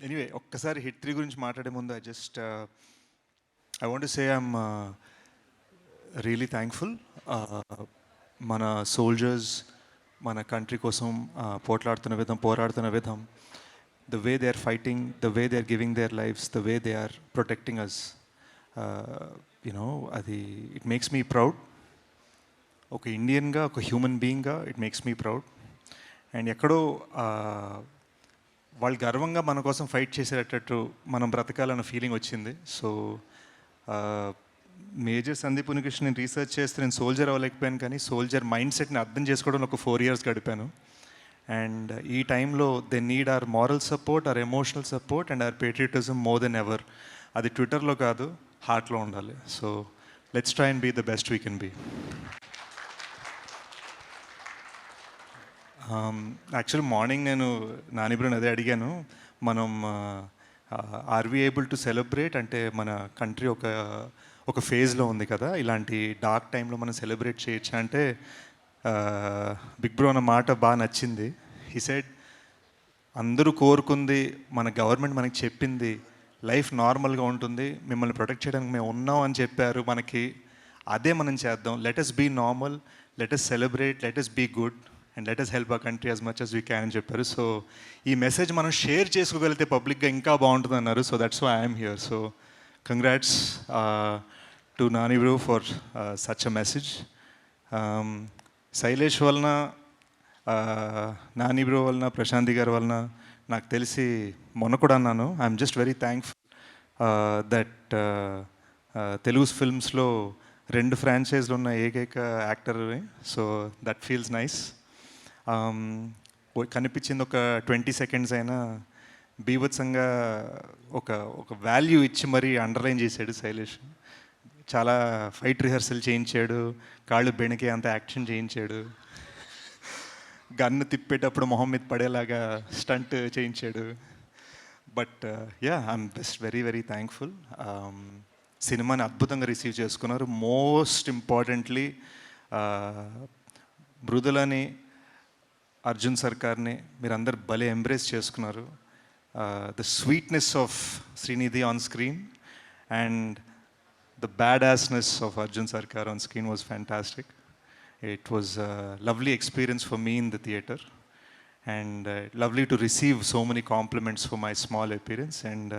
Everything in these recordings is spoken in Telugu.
ఎనీవే ఒక్కసారి హిట్ 3 గురించి మాట్లాడే ముందు I want to say I'm really thankful. మన సోల్జర్స్ మన కంట్రీ కోసం పోరాడుతున్న విధం, the way they are fighting, the way they are giving their lives, the way they are protecting us, అది it makes me proud. ఒక ఇండియన్గా, ఒక హ్యూమన్ బీయింగ్గా it makes me proud. And ఎక్కడో వాళ్ళు గర్వంగా మన కోసం ఫైట్ చేసేటట్టు మనం బ్రతకాలన్న ఫీలింగ్ వచ్చింది. సో మేజర్ సందీప్ ఉనికృష్ణ నేను రీసెర్చ్ చేస్తే నేను సోల్జర్ అవ్వలేకపోయాను, కానీ సోల్జర్ మైండ్ సెట్ని అర్థం చేసుకోవడంలో ఒక 4 years గడిపాను. అండ్ ఈ టైంలో they need our moral support, our emotional support and our patriotism more than ever. అది ట్విట్టర్లో కాదు, హార్ట్లో ఉండాలి. So let's try and be the best we can be. Actually morning నేను నానిబ్రోని అదే అడిగాను, మనం are we able to celebrate, అంటే మన కంట్రీ ఒక ఫేజ్లో ఉంది కదా, ఇలాంటి డార్క్ టైంలో మనం సెలబ్రేట్ చేయొచ్చా అంటే బిగ్ బ్రో అన్న మాట బాగా నచ్చింది. హీ సెడ్ అందరూ కోరుకుంది, మన గవర్నమెంట్ మనకి చెప్పింది లైఫ్ నార్మల్గా ఉంటుంది, మిమ్మల్ని ప్రొటెక్ట్ చేయడానికి మేము ఉన్నాం అని చెప్పారు మనకి, అదే మనం చేద్దాం. Let us be normal, let us celebrate, let us be good and let us help our country as much as we can అని చెప్పారు. సో ఈ మెసేజ్ మనం షేర్ చేసుకోగలిగితే పబ్లిక్గా ఇంకా బాగుంటుంది అన్నారు. So that's why I'm here. So congrats to Nani bro for such a message. Shailesh వలన, నాని బ్రో వలన, ప్రశాంతి గారి వలన నాకు తెలిసి మొన్న కూడా అన్నాను, I'm just very thankful that Telugu ఫిల్మ్స్లో 2 ఫ్రాంచైజ్లు ఉన్న ఏకైక actor. So that feels nice. కనిపించింది ఒక 20 seconds అయినా బీభత్సంగా ఒక వాల్యూ ఇచ్చి మరీ అండర్లైన్ చేశాడు శైలేష్. చాలా ఫైట్ రిహర్సల్ చేయించాడు, కాళ్ళు బెణికే అంత యాక్షన్ చేయించాడు, గన్ను తిప్పేటప్పుడు మొహం మీద పడేలాగా స్టంట్ చేయించాడు. But I'm just very very thankful. సినిమాని అద్భుతంగా రిసీవ్ చేసుకున్నారు. మోస్ట్ ఇంపార్టెంట్లీ మృదులని, అర్జున్ సర్కార్ని మీరందరు భలే ఎంబ్రేస్ చేసుకున్నారు. The sweetness of Srinidhi on screen and the badassness of Arjun Sarkar on screen was fantastic. It was a lovely experience for me in the theatre and lovely to receive so many compliments for my small appearance. And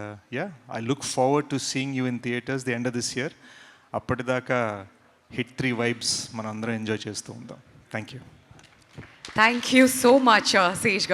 I look forward to seeing you in theatres the end of this year. Appadidaka hit 3 vibes manandram enjoy chestu undam. Thank you. Thank you so much, Sej.